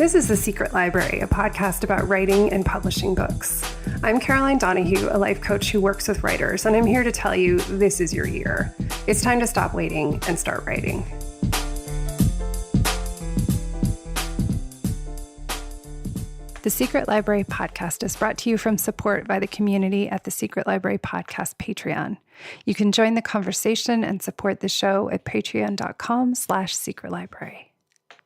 This is The Secret Library, a podcast about writing and publishing books. I'm Caroline Donahue, a life coach who works with writers, and I'm here to tell you this is your year. It's time to stop waiting and start writing. The Secret Library podcast is brought to you from support by the community at the Secret Library Podcast Patreon. You can join the conversation and support the show at patreon.com/secretlibrary.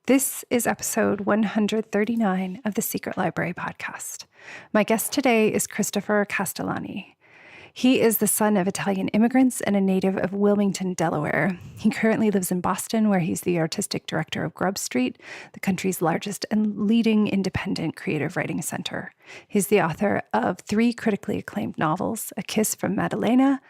This is episode 139 of the Secret Library podcast. My guest today is Christopher Castellani. He is the son of Italian immigrants and a native of Wilmington, Delaware. He currently lives in Boston, where he's the artistic director of Grub Street, the country's largest and leading independent creative writing center. He's the author of 3 critically acclaimed novels, A Kiss from Madalena,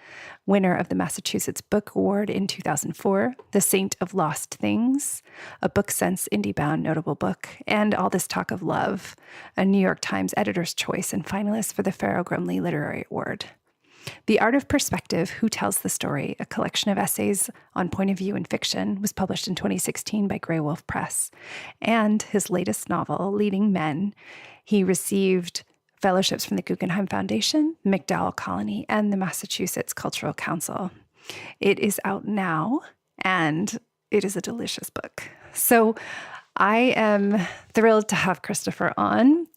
winner of the Massachusetts Book Award in 2004, The Saint of Lost Things, a Book Sense IndieBound notable book, and All This Talk of Love, a New York Times Editor's Choice and finalist for the Farrow Grumley Literary Award. The Art of Perspective, Who Tells the Story, a collection of essays on point of view in fiction, was published in 2016 by Grey Wolf Press. And his latest novel, Leading Men, he received fellowships from the Guggenheim Foundation, MacDowell Colony, and the Massachusetts Cultural Council. It is out now, and it is a delicious book. So I am thrilled to have Christopher on.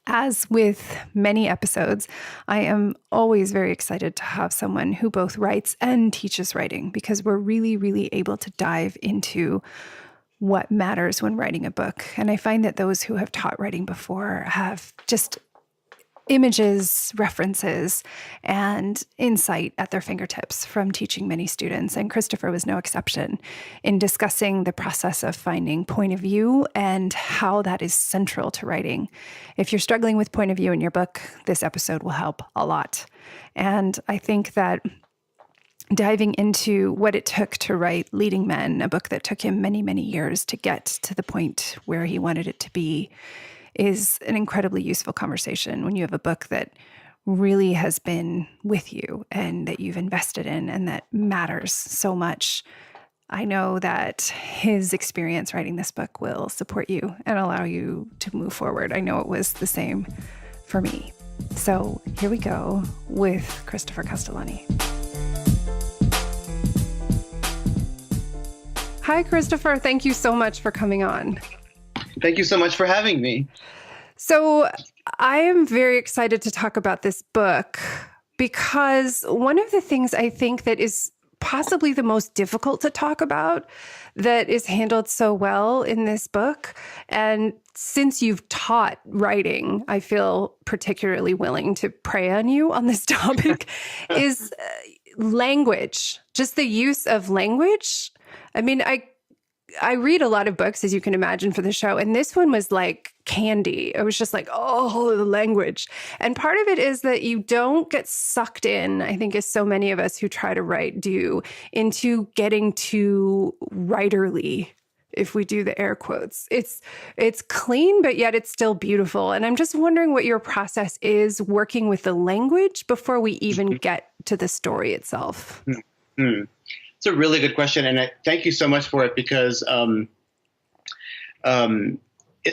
As with many episodes, I am always very excited to have someone who both writes and teaches writing, because we're really, really able to dive into what matters when writing a book. And I find that those who have taught writing before have just images, references, and insight at their fingertips from teaching many students. And Christopher was no exception in discussing the process of finding point of view and how that is central to writing. If you're struggling with point of view in your book, this episode will help a lot. And I think that diving into what it took to write Leading Men, a book that took him many, many years to get to the point where he wanted it to be, is an incredibly useful conversation when you have a book that really has been with you and that you've invested in and that matters so much. I know that his experience writing this book will support you and allow you to move forward. I know it was the same for me. So here we go with Christopher Castellani. Hi, Christopher. Thank you so much for coming on. Thank you so much for having me. So I am very excited to talk about this book because one of the things I think that is possibly the most difficult to talk about that is handled so well in this book, and since you've taught writing, I feel particularly willing to prey on you on this topic, is language, just the use of language. I mean, I read a lot of books, as you can imagine, for the show, and this one was like candy. It was just like, oh, the language. And part of it is that you don't get sucked in, I think as so many of us who try to write do, into getting too writerly, if we do the air quotes. It's clean, but yet it's still beautiful. And I'm just wondering what your process is working with the language before we even get to the story itself. Mm-hmm. It's a really good question, and thank you so much for it, because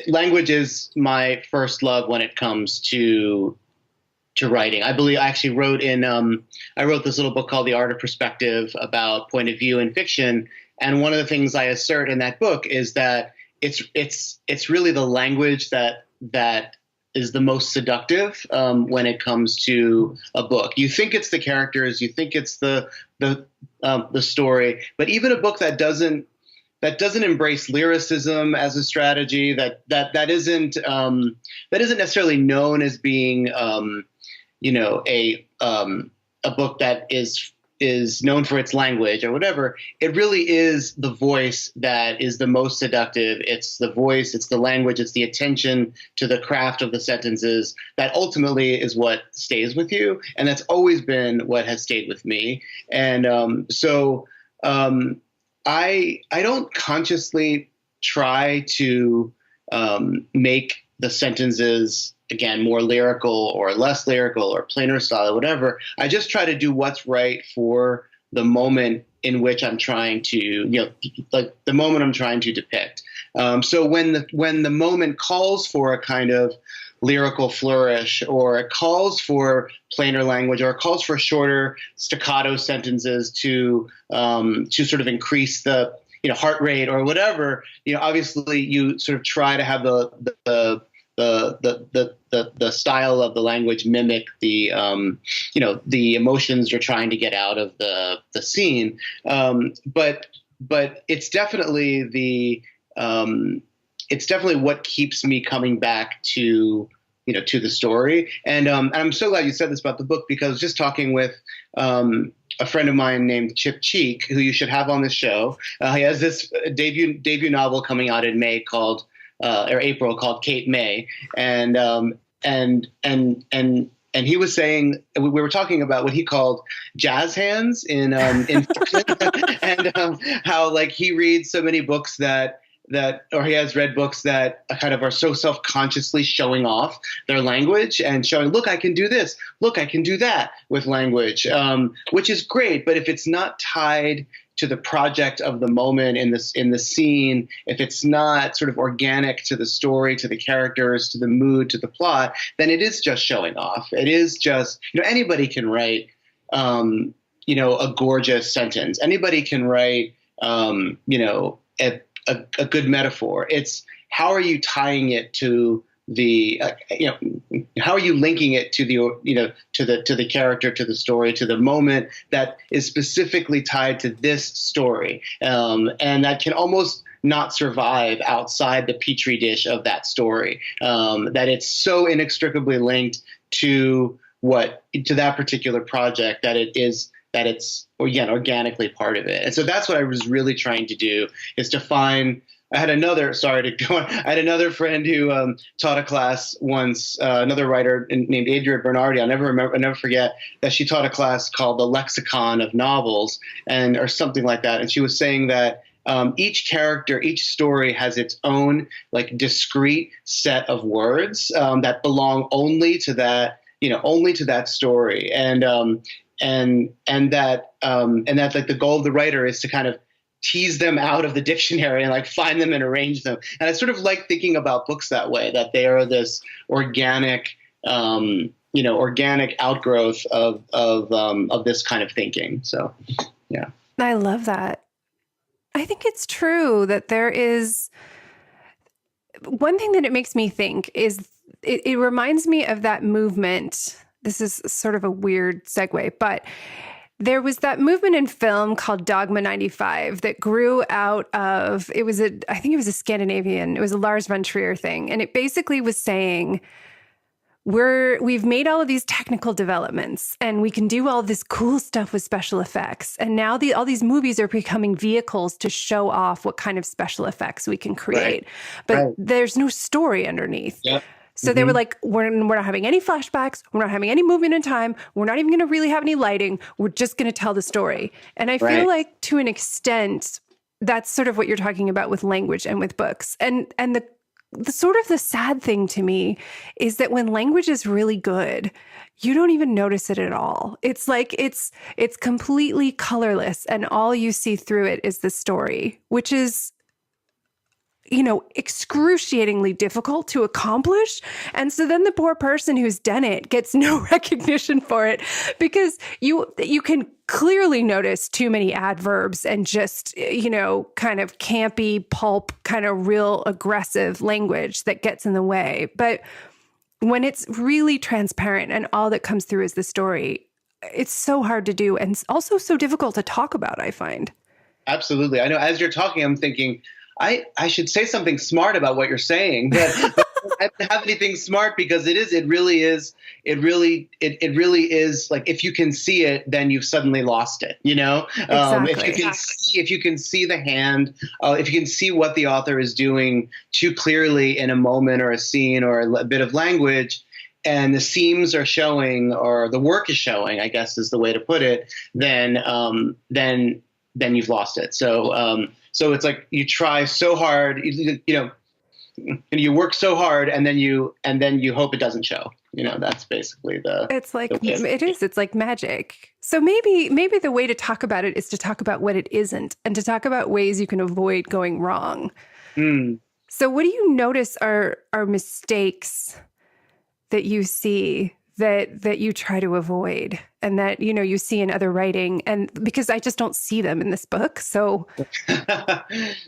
language is my first love when it comes to writing. I actually wrote I wrote this little book called The Art of Perspective about point of view in fiction, and one of the things I assert in that book is that it's really the language that is the most seductive when it comes to a book. You think it's the characters, you think it's the story, but even a book that doesn't embrace lyricism as a strategy, that isn't necessarily known as being a book that is known for its language or whatever, it really is the voice that is the most seductive. It's the voice, it's the language, it's the attention to the craft of the sentences that ultimately is what stays with you. And that's always been what has stayed with me. And I don't consciously try to make the sentences, again, more lyrical or less lyrical or plainer style or whatever. I just try to do what's right for the moment in which I'm trying to, like the moment I'm trying to depict. So when the moment calls for a kind of lyrical flourish, or it calls for plainer language, or it calls for shorter staccato sentences to sort of increase the heart rate or whatever, obviously you sort of try to have the style of the language mimic the the emotions you're trying to get out of the scene, but it's definitely it's definitely what keeps me coming back to the story. And I'm so glad you said this about the book, because I was just talking with a friend of mine named Chip Cheek, who you should have on the show. He has this debut novel coming out in May called or April, called Kate May, and he was saying, we were talking about what he called jazz hands in and how like he reads so many books or he has read books that kind of are so self-consciously showing off their language and showing, look, I can do this, look, I can do that with language, which is great. But if it's not tied to the project of the moment in the scene, if it's not sort of organic to the story, to the characters, to the mood, to the plot, then it is just showing off. It is just, anybody can write, a gorgeous sentence. Anybody can write, a good metaphor. It's how are you tying it to the, how are you linking it to the, to the character, to the story, to the moment that is specifically tied to this story, and that can almost not survive outside the petri dish of that story. That it's so inextricably linked to that particular project that it's organically part of it. And so that's what I was really trying to do, is to find. I had another friend who taught a class once, another writer named Adria Bernardi. I'll never forget that she taught a class called the Lexicon of Novels, or something like that. And she was saying that each character, each story has its own like discrete set of words that belong only to that story. And that like the goal of the writer is to kind of tease them out of the dictionary and like find them and arrange them. And I sort of like thinking about books that way, that they are this organic outgrowth of this kind of thinking. So, yeah. I love that. I think it's true that there is one thing that it makes me think is it reminds me of that movement. This is sort of a weird segue, but there was that movement in film called Dogma 95 that grew out of, I think it was a Scandinavian, it was a Lars von Trier thing. And it basically was saying, we've made all of these technical developments and we can do all this cool stuff with special effects. And now all these movies are becoming vehicles to show off what kind of special effects we can create. Right. But there's no story underneath. Yep. So they were like, we're not having any flashbacks. We're not having any movement in time. We're not even going to really have any lighting. We're just going to tell the story. And I feel like to an extent, that's sort of what you're talking about with language and with books. And the sort of the sad thing to me is that when language is really good, you don't even notice it at all. It's like it's completely colorless, and all you see through it is the story, which is excruciatingly difficult to accomplish. And so then the poor person who's done it gets no recognition for it, because you can clearly notice too many adverbs and just, kind of campy pulp, kind of real aggressive language that gets in the way. But when it's really transparent and all that comes through is the story, it's so hard to do, and also so difficult to talk about, I find. Absolutely. I know as you're talking, I'm thinking, I should say something smart about what you're saying, but I don't have anything smart, because it really is like, if you can see it, then you've suddenly lost it. Exactly. If you can see the hand, if you can see what the author is doing too clearly in a moment or a scene or a bit of language, and the seams are showing, or the work is showing, I guess is the way to put it, then you've lost it. So it's like you try so hard, you work so hard, and then you hope it doesn't show. That's basically it's like magic. So maybe the way to talk about it is to talk about what it isn't, and to talk about ways you can avoid going wrong. So what do you notice are mistakes that you see that you try to avoid and that, you see in other writing? And because I just don't see them in this book. So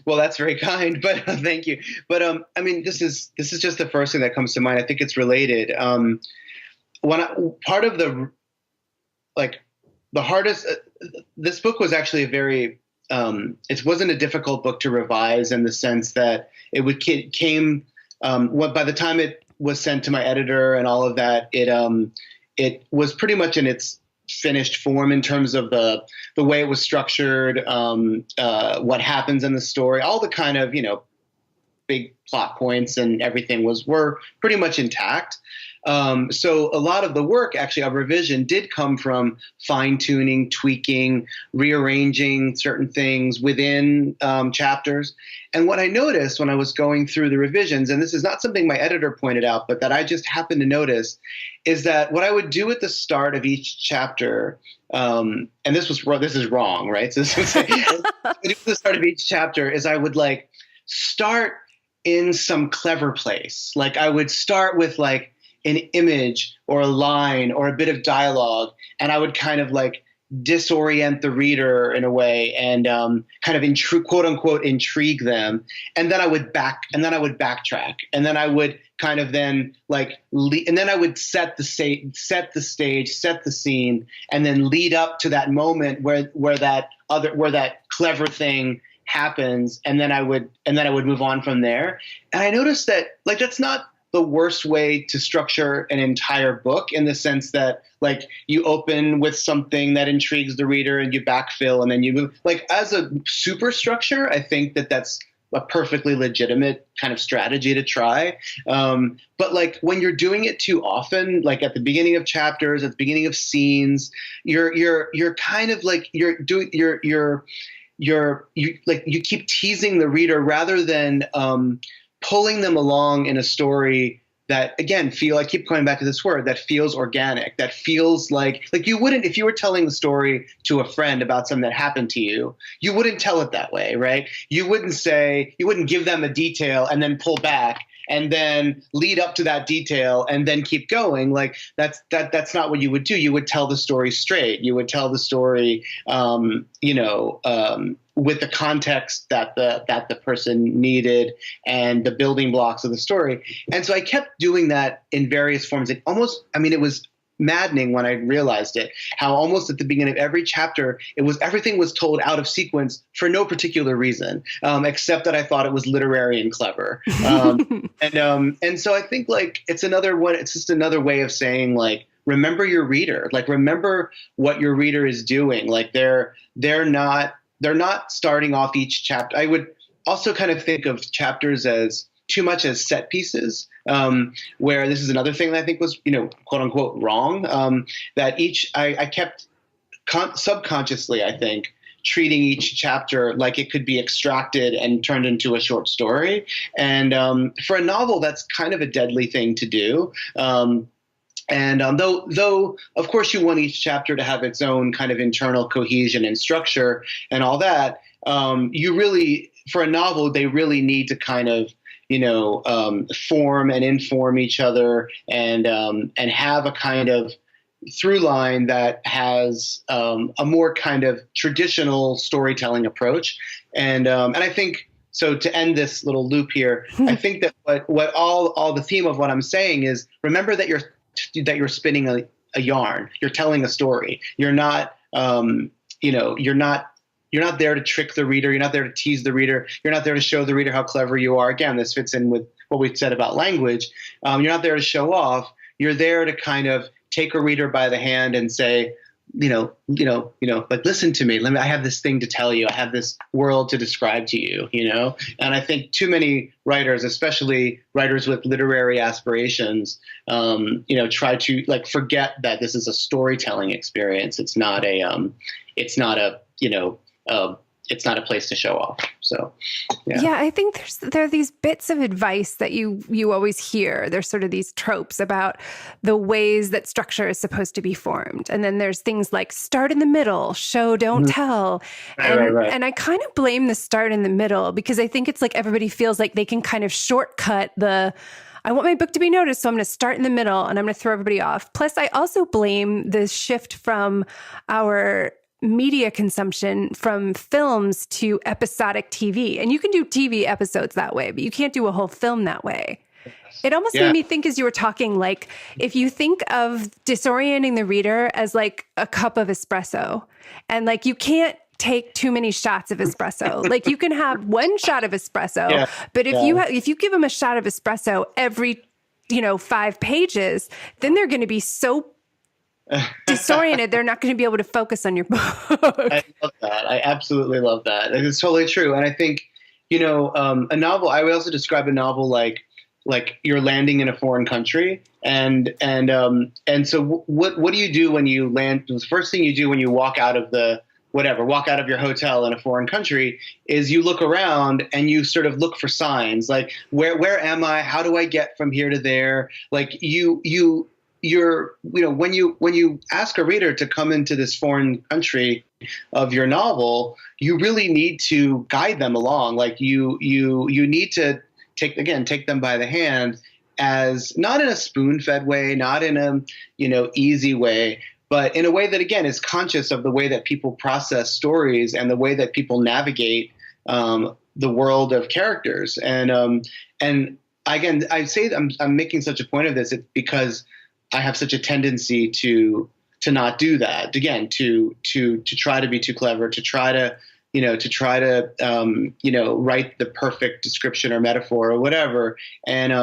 Well, that's very kind, but thank you. But I mean, this is just the first thing that comes to mind. I think it's related. Part of the hardest, this book was actually it wasn't a difficult book to revise in the sense that by the time it was sent to my editor and all of that, it was pretty much in its finished form in terms of the way it was structured, what happens in the story, all the kind of, big plot points and everything were pretty much intact. So a lot of the work actually of revision did come from fine tuning, tweaking, rearranging certain things within chapters. And what I noticed when I was going through the revisions, and this is not something my editor pointed out, but that I just happened to notice, is that what I would do at the start of each chapter, and this is wrong, right? So this was at the start of each chapter is I would start in some clever place. Like I would start with an image or a line or a bit of dialogue, and I would kind of disorient the reader in a way and kind of quote unquote intrigue them, and then I would backtrack, and then I would kind of then and then I would set the stage, set the scene, and then lead up to that moment where that clever thing happens, and then I would move on from there. And I noticed that that's not the worst way to structure an entire book, in the sense that you open with something that intrigues the reader and you backfill and then you move. As a superstructure, I think that that's a perfectly legitimate kind of strategy to try. But when you're doing it too often, at the beginning of chapters, at the beginning of scenes, you're kind of you keep teasing the reader rather than pulling them along in a story that, again, I keep going back to this word, that feels organic, that feels like you wouldn't, if you were telling the story to a friend about something that happened to you, you wouldn't tell it that way, right? You wouldn't give them a detail and then pull back and then lead up to that detail and then keep going. That's not what you would do. You would tell the story straight. You would tell the story, with the context that the person needed and the building blocks of the story. And so I kept doing that in various forms. It was maddening when I realized it, how almost at the beginning of every chapter, everything was told out of sequence for no particular reason, except that I thought it was literary and clever. And so I think it's another one. It's just another way of saying remember your reader, remember what your reader is doing. They're not starting off each chapter. I would also kind of think of chapters as too much as set pieces, where this is another thing that I think was, quote unquote wrong, that I kept subconsciously, I think, treating each chapter like it could be extracted and turned into a short story. And for a novel, that's kind of a deadly thing to do. And though, of course, you want each chapter to have its own kind of internal cohesion and structure and all that, for a novel, they really need to kind of, form and inform each other and have a kind of through line that has a more kind of traditional storytelling approach. And I think, so to end this little loop here, I think that what all the theme of what I'm saying is, remember that you're spinning a yarn. You're telling a story. You're not, you're not there to trick the reader. You're not there to tease the reader. You're not there to show the reader how clever you are. Again, this fits in with what we said about language. You're not there to show off. You're there to kind of take a reader by the hand and say, listen to me. I have this thing to tell you. I have this world to describe to you, And I think too many writers, especially writers with literary aspirations, try to forget that this is a storytelling experience. It's not a it's not a place to show off. So, yeah. Yeah, I think there are these bits of advice that you always hear. There's sort of these tropes about the ways that structure is supposed to be formed. And then there's things like start in the middle, show, don't tell. Right. And I kind of blame the start in the middle because I think it's like everybody feels like they can kind of shortcut I want my book to be noticed, so I'm going to start in the middle and I'm going to throw everybody off. Plus, I also blame the shift from our media consumption from films to episodic TV. And you can do TV episodes that way, but you can't do a whole film that way. It almost made me think as you were talking, like if you think of disorienting the reader as like a cup of espresso and like you can't take too many shots of espresso. Like you can have one shot of espresso, but if you give them a shot of espresso every, 5 pages, then they're going to be so disoriented, they're not going to be able to focus on your book. I love that. I absolutely love that. It's totally true. And I think, a novel, I would also describe a novel like you're landing in a foreign country. And so what do you do when you land? The first thing you do when you walk out of your hotel in a foreign country is you look around and you sort of look for signs like, where am I? How do I get from here to there? Like when you ask a reader to come into this foreign country of your novel, you really need to guide them along. Like you need to take them by the hand, as not in a spoon-fed way, not in a, easy way, but in a way that, again, is conscious of the way that people process stories and the way that people navigate the world of characters. And again, I say I'm making such a point of this because I have such a tendency to not do that. Again, to try to be too clever, to try to write the perfect description or metaphor or whatever. And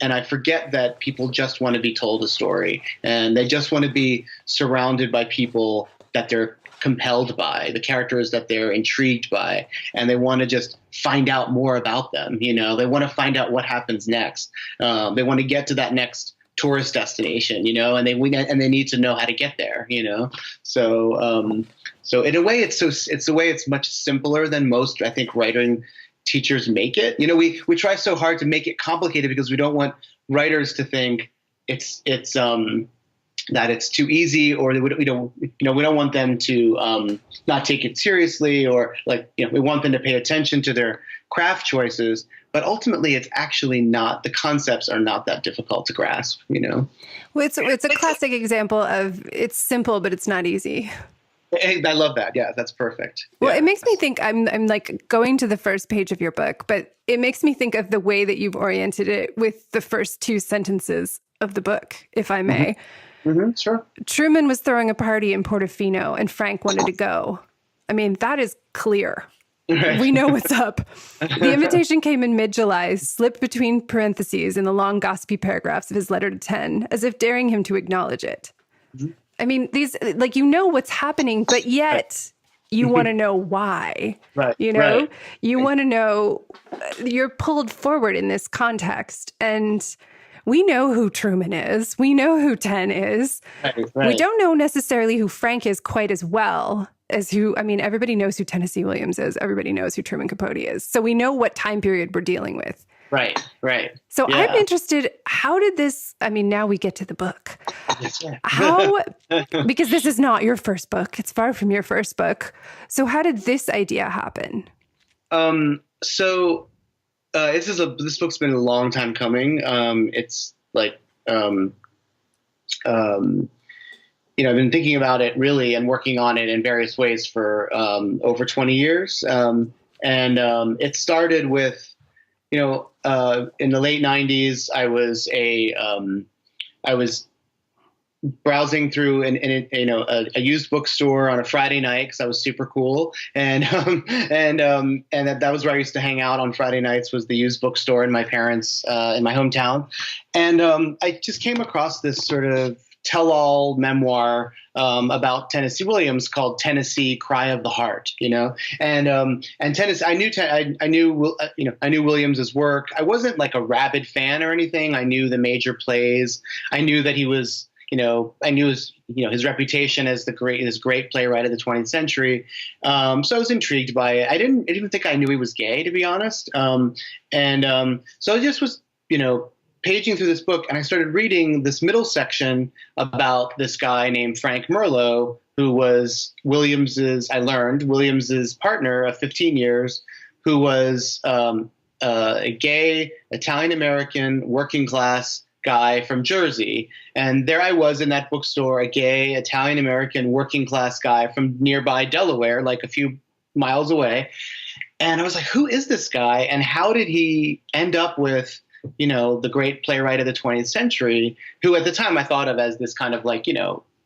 I forget that people just want to be told a story, and they just want to be surrounded by people that they're compelled by, the characters that they're intrigued by, and they want to just find out more about them. They want to find out what happens next. They want to get to that next tourist destination, and they need to know how to get there, So in a way, it's much simpler than most, I think, writing teachers make it. We try so hard to make it complicated because we don't want writers to think it's that it's too easy, or we don't want them to not take it seriously, or we want them to pay attention to their craft choices. But ultimately, it's actually not. The concepts are not that difficult to grasp. Well, it's a classic example of it's simple, but it's not easy. I love that. Yeah, that's perfect. Well, it makes me think, I'm like going to the first page of your book, but it makes me think of the way that you've oriented it with the first 2 sentences of the book, if I may. Mm-hmm, sure. Truman was throwing a party in Portofino and Frank wanted to go. I mean, that is clear. Right. We know what's up. The invitation came in mid-July, slipped between parentheses in the long gossipy paragraphs of his letter to 10, as if daring him to acknowledge it. Mm-hmm. I mean, these, what's happening, but yet you want to know why. Right. You want to know, you're pulled forward in this context. And we know who Truman is. We know who 10 is. Right. We don't know necessarily who Frank is quite as well as everybody knows who Tennessee Williams is. Everybody knows who Truman Capote is. So we know what time period we're dealing with. Right. So yeah. I'm interested, how did this, now we get to the book. How, because this is not your first book. It's far from your first book. So how did this idea happen? This book's been a long time coming. It's I've been thinking about it really and working on it in various ways for over 20 years. It started with, in the late 90s, I was browsing through a used bookstore on a Friday night because I was super cool, and that was where I used to hang out on Friday nights, was the used bookstore in my parents' in my hometown, and I just came across this sort of tell-all memoir about Tennessee Williams called Tennessee: Cry of the Heart, and Tennessee. I knew Williams's work. I wasn't like a rabid fan or anything. I knew the major plays. I knew that he was I knew his reputation as this great playwright of the 20th century. So I was intrigued by it. I didn't even think I knew he was gay, to be honest. So I just was, paging through this book, and I started reading this middle section about this guy named Frank Merlo, who was Williams's partner of 15 years, who was a gay Italian-American working class guy from Jersey. And there I was in that bookstore, a gay Italian-American working class guy from nearby Delaware, like a few miles away. And I was like, who is this guy? And how did he end up with, the great playwright of the 20th century, who at the time I thought of as this kind of like,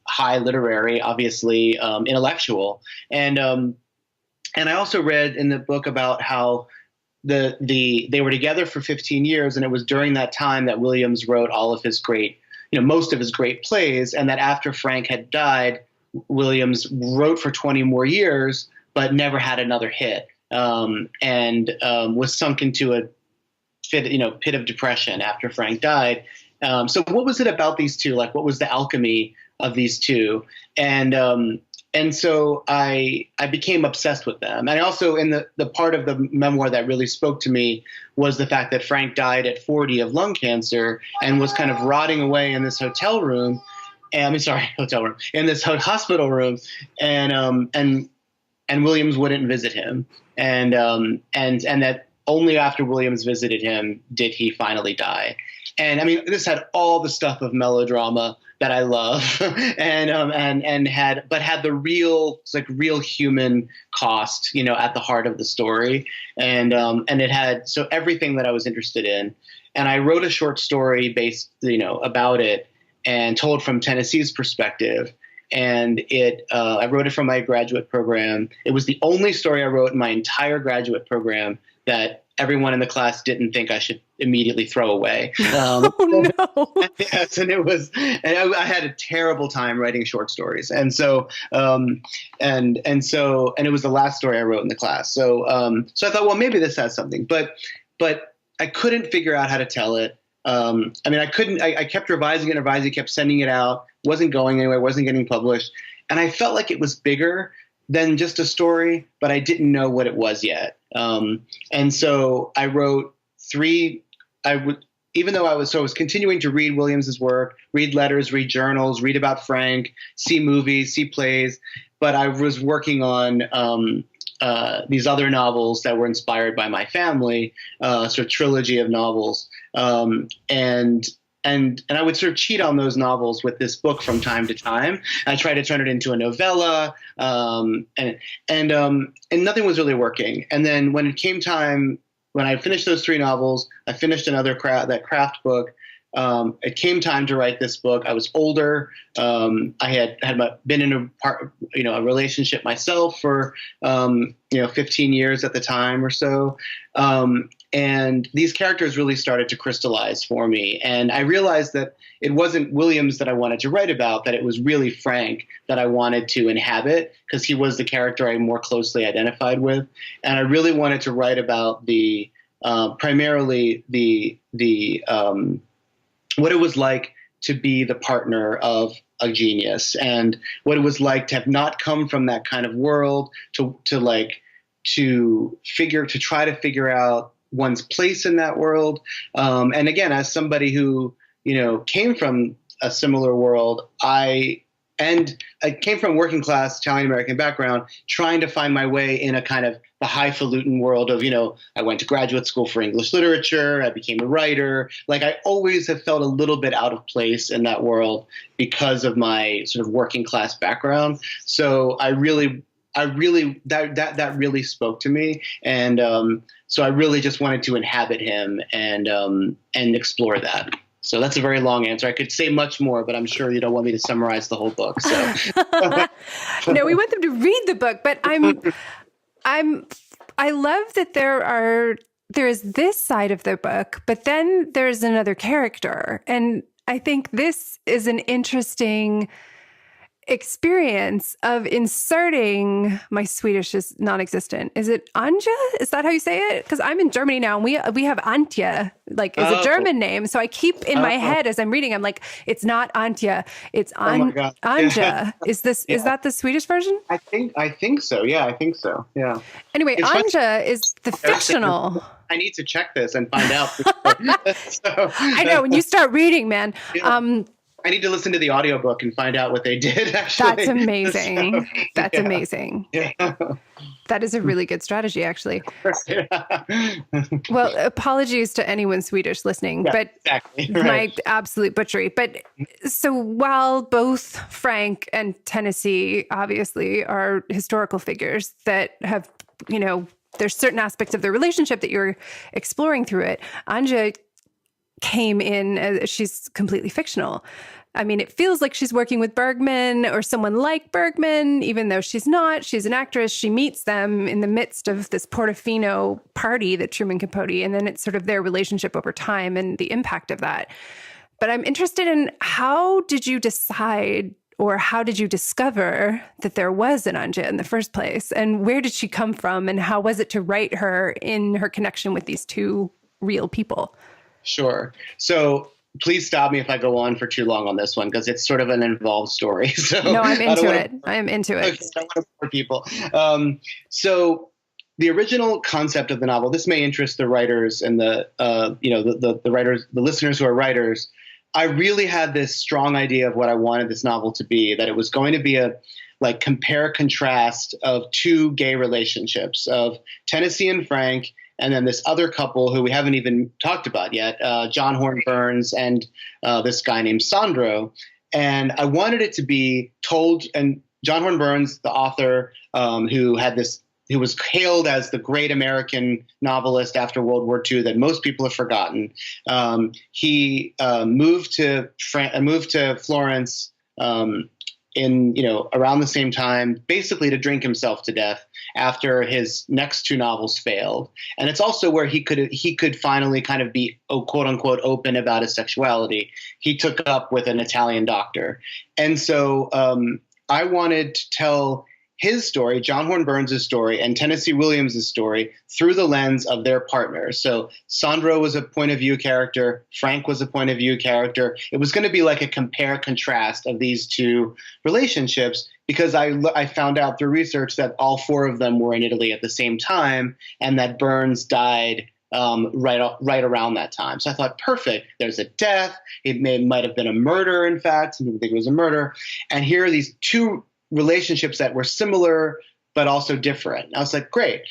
high literary, obviously intellectual. And I also read in the book about how they were together for 15 years, and it was during that time that Williams wrote all of his great, most of his great plays, and that after Frank had died, Williams wrote for 20 more years, but never had another hit, and was sunk into a pit of depression after Frank died. So what was it about these two? Like, what was the alchemy of these two? And so I became obsessed with them. And I also, in the part of the memoir that really spoke to me was the fact that Frank died at 40 of lung cancer and was kind of rotting away in this hotel room. In this hospital room. And Williams wouldn't visit him. And that only after Williams visited him did he finally die. And I mean, this had all the stuff of melodrama that I love, and had the real human cost, at the heart of the story, and it had everything that I was interested in, and I wrote a short story based, about it, and told from Tennessee's perspective, and I wrote it from my graduate program. It was the only story I wrote in my entire graduate program that everyone in the class didn't think I should immediately throw away. Oh no! Yes, and I had a terrible time writing short stories, and so it was the last story I wrote in the class. So I thought, well, maybe this has something, but I couldn't figure out how to tell it. I kept revising it, kept sending it out, wasn't going anywhere, wasn't getting published, and I felt like it was bigger than just a story, but I didn't know what it was yet. And so I wrote even though I was continuing to read Williams's work, read letters, read journals, read about Frank, see movies, see plays, but I was working on these other novels that were inspired by my family, sort of trilogy of novels, and I would sort of cheat on those novels with this book from time to time. I tried to turn it into a novella, and nothing was really working. And then when it came time, when I finished those three novels, I finished another craft book. It came time to write this book. I was older. I had been in a relationship myself for 15 years at the time or so. And these characters really started to crystallize for me. And I realized that it wasn't Williams that I wanted to write about, that it was really Frank that I wanted to inhabit, because he was the character I more closely identified with. And I really wanted to write about primarily what it was like to be the partner of a genius, and what it was like to have not come from that kind of world, to try to figure out one's place in that world. And again, as somebody who, came from a similar world, I came from working class Italian-American background, trying to find my way in a kind of the highfalutin world of, I went to graduate school for English literature, I became a writer. Like, I always have felt a little bit out of place in that world because of my sort of working class background. So that really spoke to me. And so I really just wanted to inhabit him and explore that. So that's a very long answer. I could say much more, but I'm sure you don't want me to summarize the whole book. So no, we want them to read the book, but I love that there is this side of the book, but then there's another character. And I think this is an interesting experience of inserting, my Swedish is non-existent. Is it Anja? Is that how you say it? Because I'm in Germany now, and we have Antje, like is a German name. So I keep in my head as I'm reading, I'm like, it's not Antje, it's Anja. Yeah. Is that the Swedish version? I think so. Yeah, I think so. Yeah. Anyway, It's Anja is the fictional. I need to check this and find out. I know, when you start reading, man. Yeah. I need to listen to the audiobook and find out what they did, actually. That's amazing. That's amazing. Yeah. That is a really good strategy, actually. Yeah. Well, apologies to anyone Swedish listening, but exactly. my absolute butchery. But so while both Frank and Tennessee obviously are historical figures that have, there's certain aspects of their relationship that you're exploring through it, Anja came in as she's completely fictional. I mean, it feels like she's working with Bergman or someone like Bergman, even though she's not. She's an actress. She meets them in the midst of this Portofino party that Truman Capote, and then it's sort of their relationship over time and the impact of that. But I'm interested in, how did you decide, or how did you discover that there was an Anja in the first place? And where did she come from? And how was it to write her in her connection with these two real people? Sure. So please stop me if I go on for too long on this one, because it's sort of an involved story. So no, I'm into it. I'm into it. Okay, I want to bore people. So the original concept of the novel, this may interest the writers and the writers, the listeners who are writers. I really had this strong idea of what I wanted this novel to be, that it was going to be a compare contrast of two gay relationships, of Tennessee and Frank, and then this other couple who we haven't even talked about yet, John Horne Burns and this guy named Sandro. And I wanted it to be told, and John Horne Burns, the author, who was hailed as the great American novelist after World War II that most people have forgotten. He moved to Florence around the same time, basically to drink himself to death after his next two novels failed. And it's also where he could finally kind of be, quote unquote, open about his sexuality. He took up with an Italian doctor. And so I wanted to tell his story, John Horne Burns' story, and Tennessee Williams' story through the lens of their partners. So Sandro was a point of view character. Frank was a point of view character. It was going to be like a compare contrast of these two relationships, because I found out through research that all four of them were in Italy at the same time, and that Burns died right around that time. So I thought, perfect. There's a death. It might have been a murder, in fact. Some people think it was a murder. And here are these two relationships that were similar but also different. I was like, great.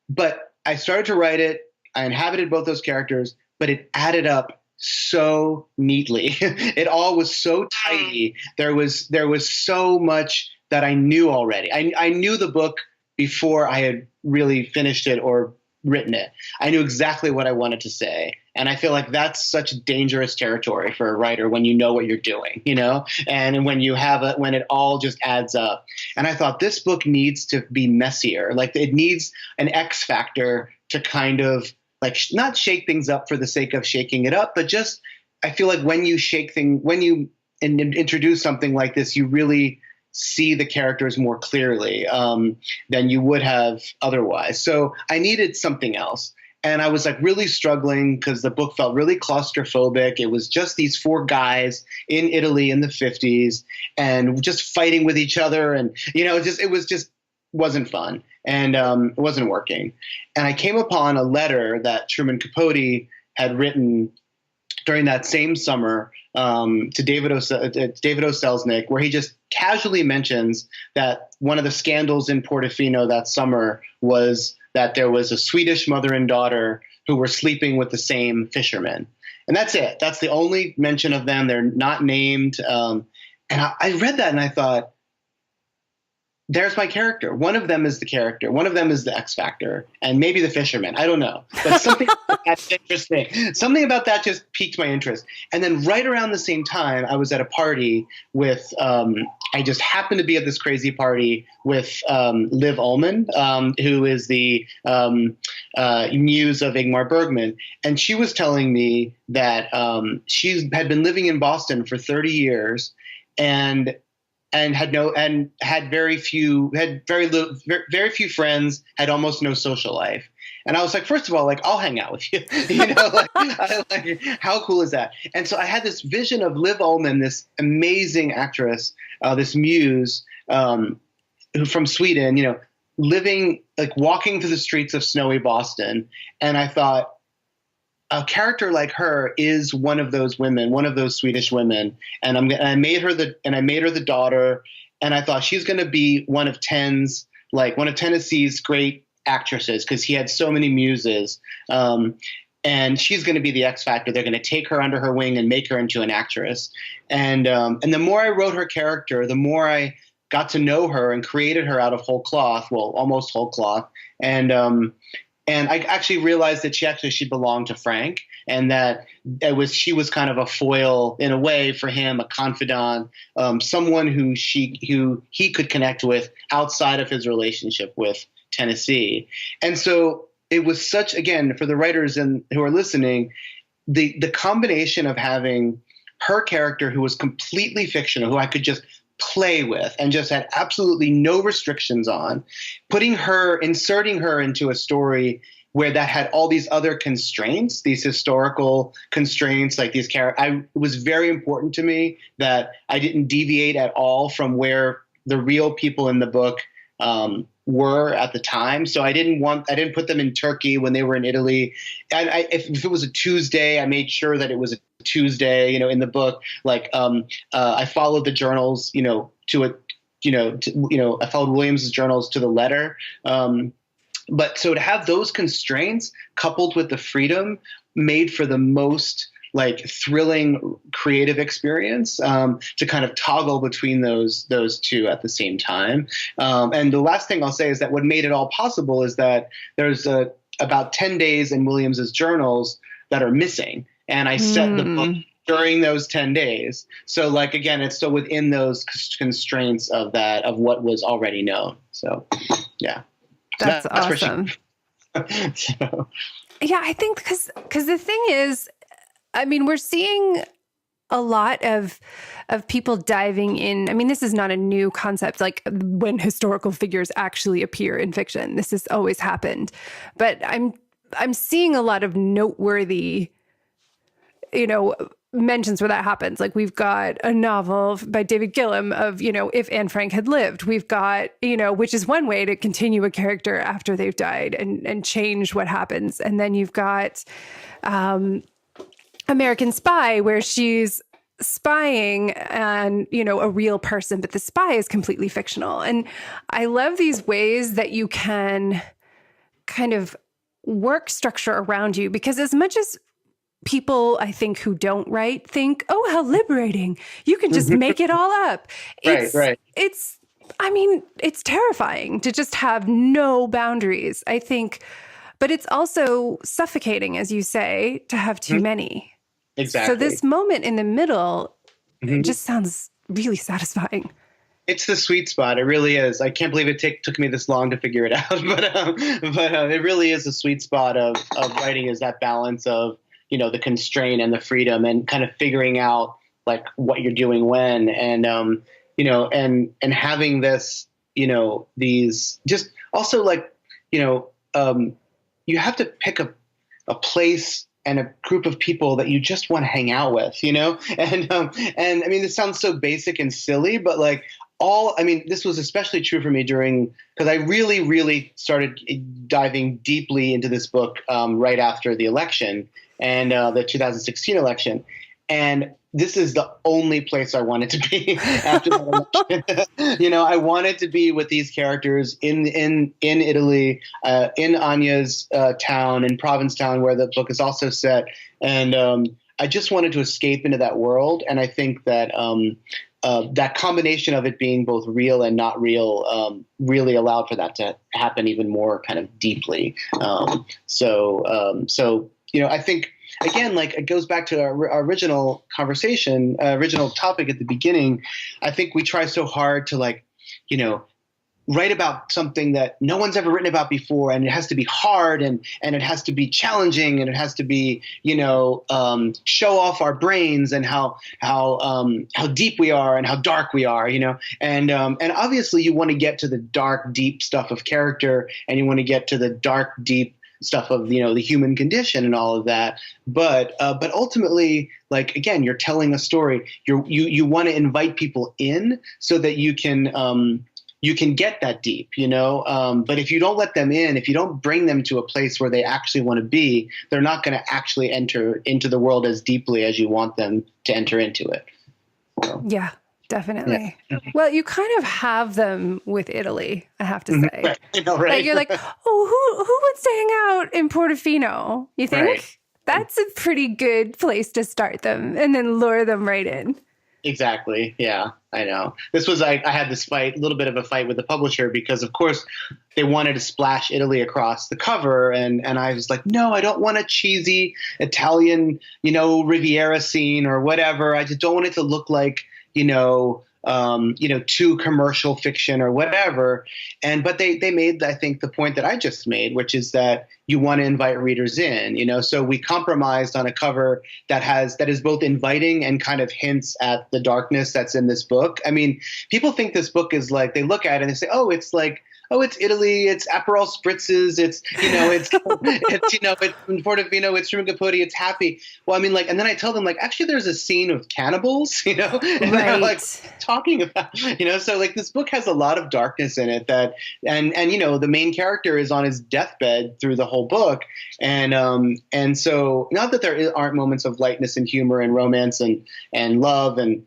But I started to write it. I inhabited both those characters, but it added up so neatly. It all was so tidy. There was so much that I knew already. I knew the book before I had really finished it or written it. I knew exactly what I wanted to say. And I feel like that's such dangerous territory for a writer, when you know what you're doing, and when when it all just adds up. And I thought, this book needs to be messier. Like, it needs an X factor to kind of not shake things up for the sake of shaking it up, but just, I feel like when you introduce something like this, you really see the characters more clearly than you would have otherwise. So I needed something else. And I was really struggling because the book felt really claustrophobic. It was just these four guys in Italy in the 50s and just fighting with each other. And, it wasn't fun, and it wasn't working. And I came upon a letter that Truman Capote had written during that same summer to David O. Selznick, where he just casually mentions that one of the scandals in Portofino that summer was that there was a Swedish mother and daughter who were sleeping with the same fisherman. And that's it. That's the only mention of them. They're not named. And I read that and I thought, there's my character. One of them is the character. One of them is the X factor, and maybe the fisherman. I don't know, but something that's interesting. Something about that just piqued my interest. And then right around the same time, I was at a party with. I just happened to be at this crazy party with Liv Ullmann, who is the muse of Ingmar Bergman, and she was telling me that she had been living in Boston for 30 years, and had very few very few friends, had almost no social life. And I was like, first of all, like, I'll hang out with you. How cool is that? And so I had this vision of Liv Ullmann, this amazing actress, this muse, who from Sweden, living, like, walking through the streets of snowy Boston. And I thought, a character like her is one of those women, one of those Swedish women. And I made her the daughter. And I thought, she's going to be one of one of Tennessee's great actresses, because he had so many muses. And she's going to be the X factor. They're going to take her under her wing and make her into an actress. And the more I wrote her character, the more I got to know her and created her out of whole cloth, well, almost whole cloth. And I actually realized that she belonged to Frank, and that she was kind of a foil in a way for him, a confidant, someone who he could connect with outside of his relationship with Tennessee. And so it was such, again, for the writers who are listening, the combination of having her character, who was completely fictional, who I could just play with and just had absolutely no restrictions on, inserting her into a story where that had all these other constraints, these historical constraints, like these characters. It was very important to me that I didn't deviate at all from where the real people in the book were at the time. So I didn't put them in Turkey when they were in Italy. And if it was a Tuesday, I made sure that it was a Tuesday, in the book. Like, I followed the journals, I followed Williams's journals to the letter. But so to have those constraints coupled with the freedom made for the most, like, thrilling creative experience, to kind of toggle between those two at the same time. And the last thing I'll say is that what made it all possible is that there's about 10 days in Williams's journals that are missing. And I set the book during those 10 days. So, like, again, it's still within those constraints of what was already known. So, yeah. That's awesome. So. Yeah, I think because the thing is, I mean, we're seeing a lot of people diving in. I mean, this is not a new concept, like when historical figures actually appear in fiction. This has always happened. But I'm seeing a lot of noteworthy, mentions where that happens. Like, we've got a novel by David Gillam of, If Anne Frank Had Lived. We've got, which is one way to continue a character after they've died and change what happens. And then you've got American Spy, where she's spying and, a real person, but the spy is completely fictional. And I love these ways that you can kind of work structure around you, because as much as people, I think, who don't write think, oh, how liberating, you can just make it all up. Right. It's terrifying to just have no boundaries, I think, but it's also suffocating, as you say, to have too many. Exactly. So this moment in the middle, it just sounds really satisfying. It's the sweet spot. It really is. I can't believe it took me this long to figure it out, but it really is a sweet spot of writing, is that balance of, the constraint and the freedom, and kind of figuring out, like, what you're doing when, and and having this, these, just also, like, you have to pick a place and a group of people that you just want to hang out with, and I mean, this sounds so basic and silly, but, like, this was especially true for me because I really, really started diving deeply into this book right after the election, and the 2016 election. And this is the only place I wanted to be after that election. I wanted to be with these characters in Italy, in Anya's town, in Provincetown, where the book is also set. And I just wanted to escape into that world. And I think that that combination of it being both real and not real really allowed for that to happen even more kind of deeply. I think, again, like, it goes back to our original conversation, original topic at the beginning. I think we try so hard to, like, write about something that no one's ever written about before, and it has to be hard, and it has to be challenging, and it has to be, show off our brains and how deep we are and how dark we are, and obviously you want to get to the dark, deep stuff of character, and you want to get to the dark, deep stuff of the human condition and all of that, but ultimately, like, again, you're telling a story. You want to invite people in so that you can get that deep, but if you don't let them in, if you don't bring them to a place where they actually want to be, they're not going to actually enter into the world as deeply as you want them to enter into it. So. Yeah. Definitely. Yeah. Well, you kind of have them with Italy, I have to say. Right. I know, right? Like, you're like, oh, who wants to hang out in Portofino? You think? Right. That's a pretty good place to start them and then lure them right in. Exactly. Yeah, I know. This was, I had this a little bit of a fight with the publisher because, of course, they wanted to splash Italy across the cover. And I was like, no, I don't want a cheesy Italian, Riviera scene or whatever. I just don't want it to look like, too commercial fiction or whatever. But they made, I think, the point that I just made, which is that you want to invite readers in, so we compromised on a cover that is both inviting and kind of hints at the darkness that's in this book. I mean, people think this book is like, they look at it and they say, it's Italy, it's Aperol spritzes, it's it's Portofino, it's Truman Capote, it's happy. Well, I mean, like, and then I tell them, like, actually, there's a scene of cannibals, and right. They're like talking about, so like this book has a lot of darkness in it that, and the main character is on his deathbed through the whole book, and so not that there aren't moments of lightness and humor and romance and love and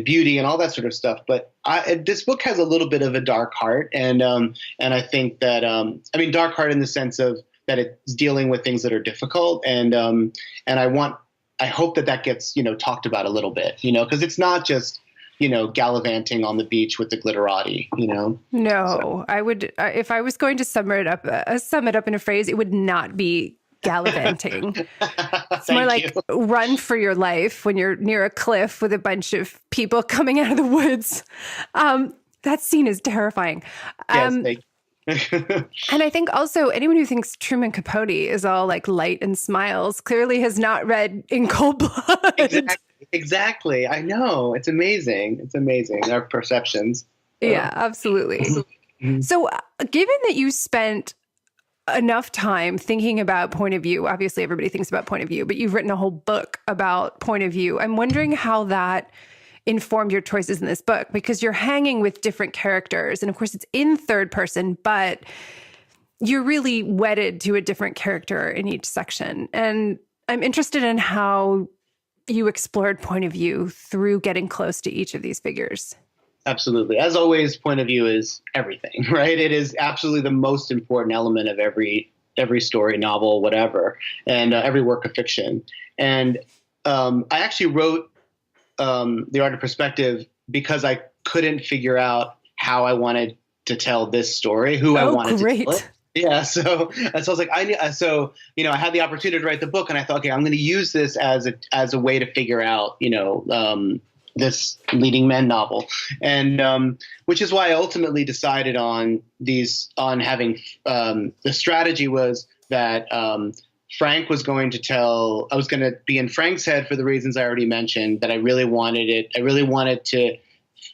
beauty and all that sort of stuff. But this book has a little bit of a dark heart. And I think that, dark heart in the sense of that it's dealing with things that are difficult. And I hope that gets, talked about a little bit, because it's not just, gallivanting on the beach with the glitterati, No, so. I would, if I was going to sum it up in a phrase, it would not be gallivanting. It's more like run for your life when you're near a cliff with a bunch of people coming out of the woods. That scene is terrifying. Yes, and I think also anyone who thinks Truman Capote is all like light and smiles clearly has not read In Cold Blood. Exactly. I know. It's amazing. It's amazing. Our perceptions. Yeah, absolutely. Mm-hmm. So given that you spent enough time thinking about point of view, obviously everybody thinks about point of view, but you've written a whole book about point of view. I'm wondering how that informed your choices in this book, because you're hanging with different characters. And of course it's in third person, but you're really wedded to a different character in each section. And I'm interested in how you explored point of view through getting close to each of these figures. Absolutely. As always, point of view is everything, right? It is absolutely the most important element of every story, novel, whatever, and every work of fiction. And I actually wrote The Art of Perspective because I couldn't figure out how I wanted to tell this story, who I wanted to tell it. Yeah. So I was like, I had the opportunity to write the book, and I thought, okay, I'm going to use this as a way to figure out, this leading men novel. And, which is why I ultimately decided on having, the strategy was that, Frank was going to I was going to be in Frank's head for the reasons I already mentioned, that I really wanted it. I really wanted to,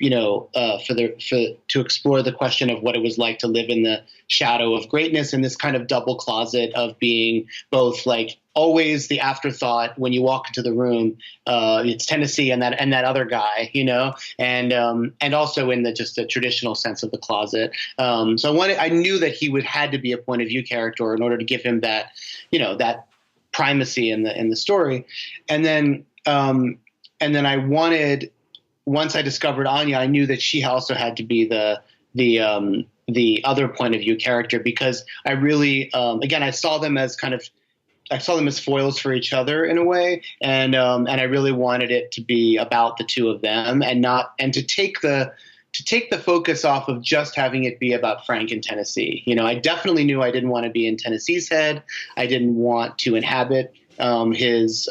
to explore the question of what it was like to live in the shadow of greatness in this kind of double closet of being both like always the afterthought when you walk into the room. It's Tennessee and that other guy, and also in just the traditional sense of the closet. So I knew that he had to be a point of view character in order to give him that, that primacy in the story. And then I wanted, once I discovered Anya, I knew that she also had to be the other point of view character, because I really, again, I saw them as foils for each other in a way. And I really wanted it to be about the two of them and to take the focus off of just having it be about Frank in Tennessee. I definitely knew I didn't want to be in Tennessee's head. I didn't want to inhabit his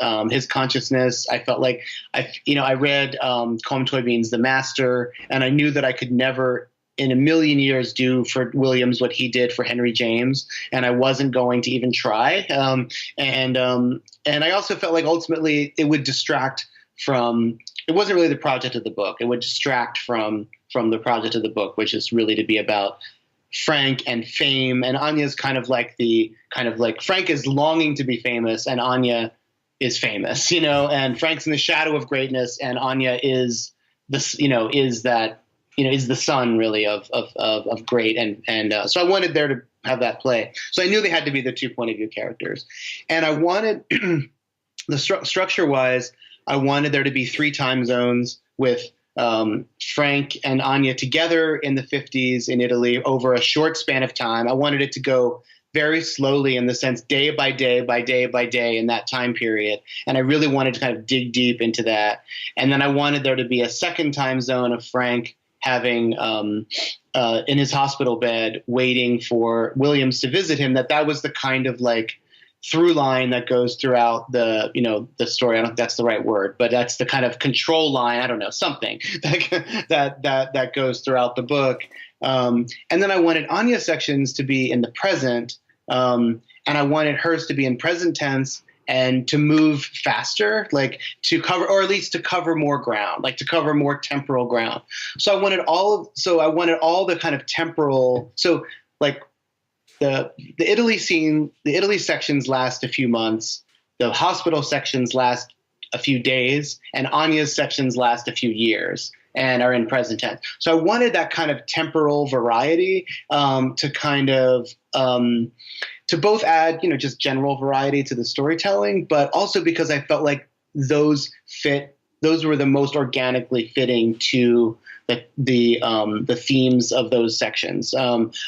consciousness. I felt like I read Colm Toybeen's The Master, and I knew that I could never in a million years do for Williams what he did for Henry James, and I wasn't going to even try. And I also felt like ultimately it would distract from. It wasn't really the project of the book. It would distract from the project of the book, which is really to be about Frank and fame. And Anya's kind of like Frank is longing to be famous, and Anya is famous, and Frank's in the shadow of greatness, and Anya is this, is the son really of great. And so I wanted there to have that play. So I knew they had to be the two point of view characters. And I wanted the structure wise, I wanted there to be 3 time zones with Frank and Anya together in the 50s in Italy over a short span of time. I wanted it to go very slowly, in the sense day by day by day by day in that time period. And I really wanted to kind of dig deep into that. And then I wanted there to be a second time zone of Frank having in his hospital bed waiting for Williams to visit him, that was the kind of like through line that goes throughout the story. I don't think that's the right word, but that's the kind of control line. I don't know, something that goes throughout the book. And then I wanted Anya's sections to be in the present, and I wanted hers to be in present tense and to move faster, like to cover, or at least to cover more ground, like to cover more temporal ground. So I wanted all the kind of temporal. So like the Italy scene, the Italy sections last a few months, the hospital sections last a few days, and Anya's sections last a few years and are in present tense. So I wanted that kind of temporal variety to kind of to both add, just general variety to the storytelling, but also because I felt like those were the most organically fitting to the themes of those sections.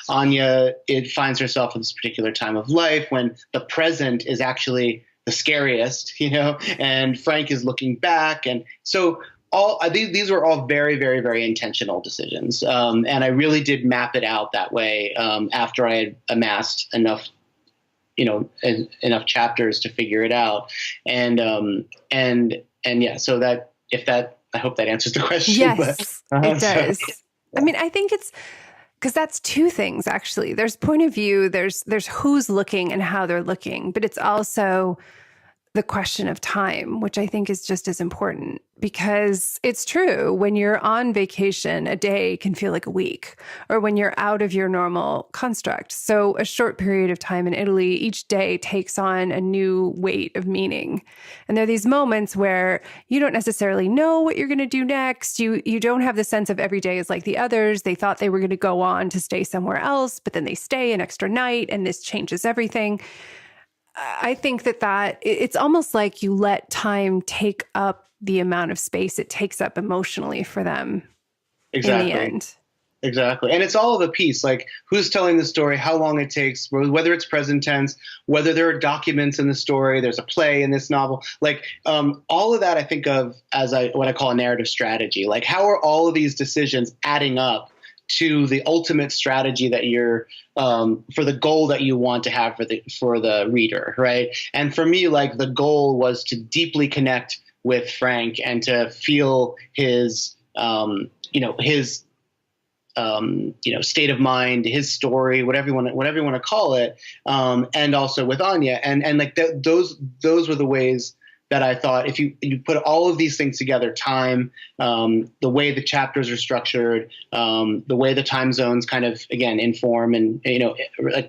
Anya, it finds herself in this particular time of life when the present is actually the scariest, and Frank is looking back. And so these were all very, very, very intentional decisions. And I really did map it out that way after I had amassed enough chapters to figure it out. And yeah, so I hope that answers the question. Yes, it does. I mean, I think it's because that's 2 things, actually. There's point of view, there's who's looking and how they're looking, but it's also the question of time, which I think is just as important, because it's true. When you're on vacation, a day can feel like a week, or when you're out of your normal construct. So a short period of time in Italy, each day takes on a new weight of meaning. And there are these moments where you don't necessarily know what you're going to do next. You don't have the sense of every day is like the others. They thought they were going to go on to stay somewhere else, but then they stay an extra night, and this changes everything. I think that it's almost like you let time take up the amount of space it takes up emotionally for them. Exactly. In the end. Exactly. And it's all of a piece, like who's telling the story, how long it takes, whether it's present tense, whether there are documents in the story, there's a play in this novel, like all of that I think of as what I call a narrative strategy. Like how are all of these decisions adding up to the ultimate strategy that you're for the goal that you want to have for the reader, right? And for me, like the goal was to deeply connect with Frank and to feel his state of mind, his story, whatever you want to call it, and also with Anya, and like those were the ways that I thought if you put all of these things together, time, the way the chapters are structured, the way the time zones kind of, again, inform and,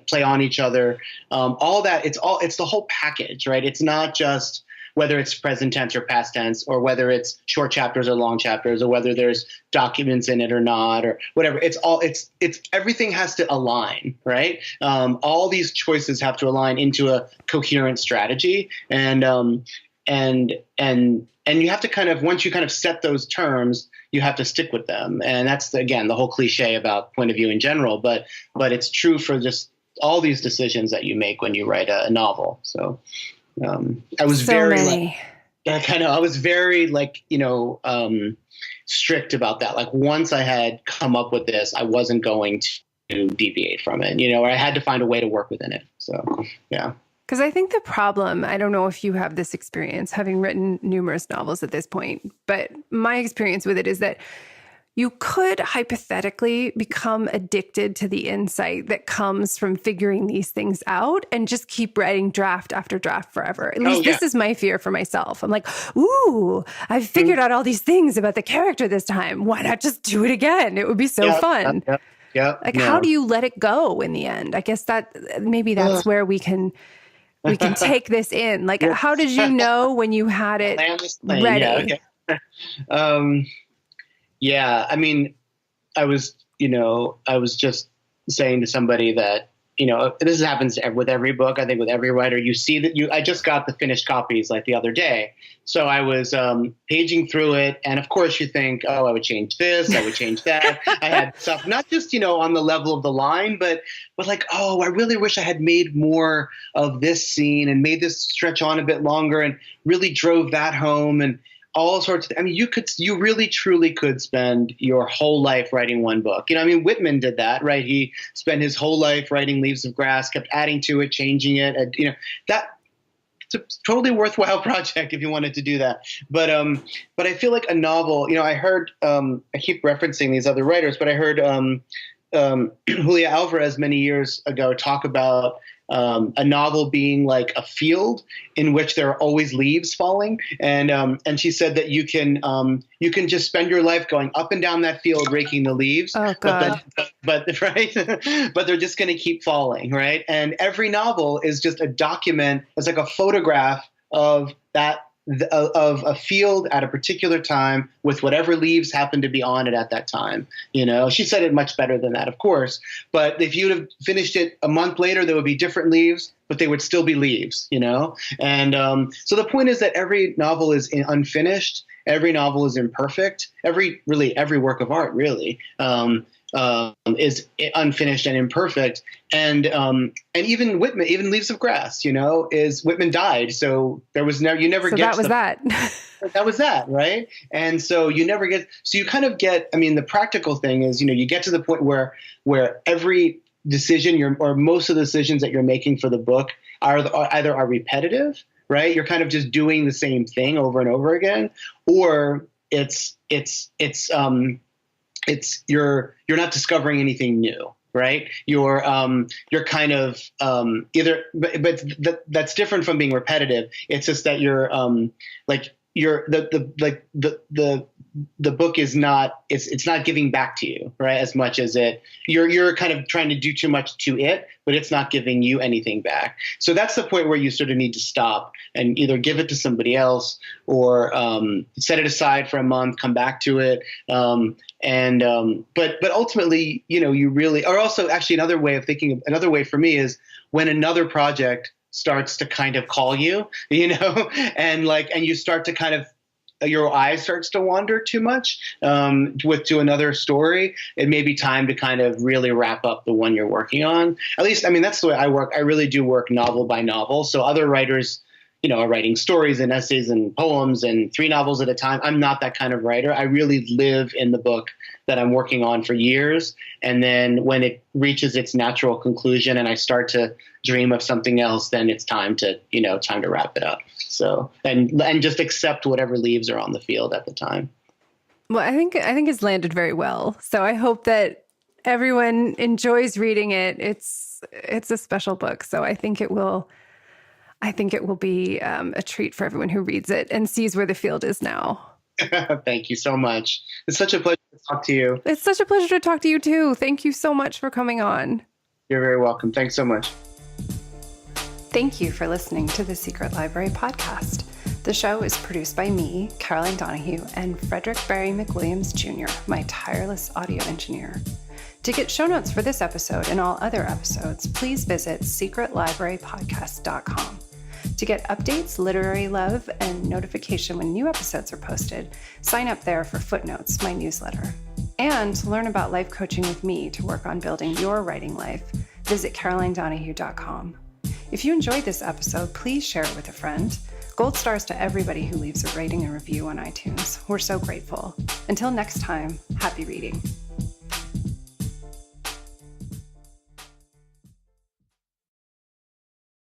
play on each other, all that, it's the whole package, right? It's not just whether it's present tense or past tense, or whether it's short chapters or long chapters, or whether there's documents in it or not, or whatever. It's everything has to align, right? All these choices have to align into a coherent strategy. And you have to kind of, once you kind of set those terms, you have to stick with them. And that's, again, the whole cliche about point of view in general, but it's true for just all these decisions that you make when you write a novel. So I was strict about that. Like once I had come up with this, I wasn't going to deviate from it, or I had to find a way to work within it. So, yeah. Because I think the problem, I don't know if you have this experience, having written numerous novels at this point, but my experience with it is that you could hypothetically become addicted to the insight that comes from figuring these things out and just keep writing draft after draft forever. At least this is my fear for myself. I'm like, ooh, I've figured out all these things about the character this time. Why not just do it again? It would be so fun. Like, how do you let it go in the end? I guess that maybe that's where we can take this in. Like, how did you know when you had it ready? I mean, I was just saying to somebody that, this happens with every book. I think with every writer, you see that I just got the finished copies like the other day. So I was paging through it. And of course you think, oh, I would change this, I would change that. I had stuff, not just, on the level of the line, but like, oh, I really wish I had made more of this scene and made this stretch on a bit longer and really drove that home and all sorts of, you really truly could spend your whole life writing one book. Whitman did that, right? He spent his whole life writing Leaves of Grass, kept adding to it, changing it. It's a totally worthwhile project if you wanted to do that. But I feel like a novel, I heard, I keep referencing these other writers, but I heard Julia Alvarez many years ago talk about a novel being like a field in which there are always leaves falling, and she said that you can just spend your life going up and down that field raking the leaves. Oh God! But right, but they're just going to keep falling, right? And every novel is just a document. It's like a photograph of that. Of a field at a particular time with whatever leaves happen to be on it at that time. She said it much better than that, of course. But if you'd have finished it a month later, there would be different leaves, but they would still be leaves, And so the point is that every novel is unfinished. Every novel is imperfect. Every work of art really is unfinished and imperfect. And even Whitman, even Leaves of Grass, is Whitman died. So there was never, you never get that was that, right? And so you never get, so you kind of get, the practical thing is, you get to the point where every decision or most of the decisions that you're making for the book are either repetitive, right? You're kind of just doing the same thing over and over again, or you're not discovering anything new, right? You're kind of either, but that's different from being repetitive. It's just that the book is not, it's not giving back to you, right? As much as you're kind of trying to do too much to it, but it's not giving you anything back. So that's the point where you sort of need to stop and either give it to somebody else or set it aside for a month, come back to it. But ultimately, you really, or also actually another way for me is when another project starts to kind of call you, and you start to kind of, your eye starts to wander too much to another story, it may be time to kind of really wrap up the one you're working on. At least, that's the way I work. I really do work novel by novel. So other writers, are writing stories and essays and poems and 3 novels at a time. I'm not that kind of writer. I really live in the book that I'm working on for years. And then when it reaches its natural conclusion and I start to dream of something else, then it's time to wrap it up. So, and just accept whatever leaves are on the field at the time. Well, I think it's landed very well. So I hope that everyone enjoys reading it. It's a special book. So I think it will be a treat for everyone who reads it and sees where the field is now. Thank you so much. It's such a pleasure to talk to you. It's such a pleasure to talk to you too. Thank you so much for coming on. You're very welcome. Thanks so much. Thank you for listening to the Secret Library podcast. The show is produced by me, Caroline Donahue, and Frederick Barry McWilliams Jr., my tireless audio engineer. To get show notes for this episode and all other episodes, please visit secretlibrarypodcast.com. To get updates, literary love, and notification when new episodes are posted, sign up there for Footnotes, my newsletter. And to learn about life coaching with me to work on building your writing life, visit carolinedonahue.com. If you enjoyed this episode, please share it with a friend. Gold stars to everybody who leaves a rating and review on iTunes. We're so grateful. Until next time, happy reading.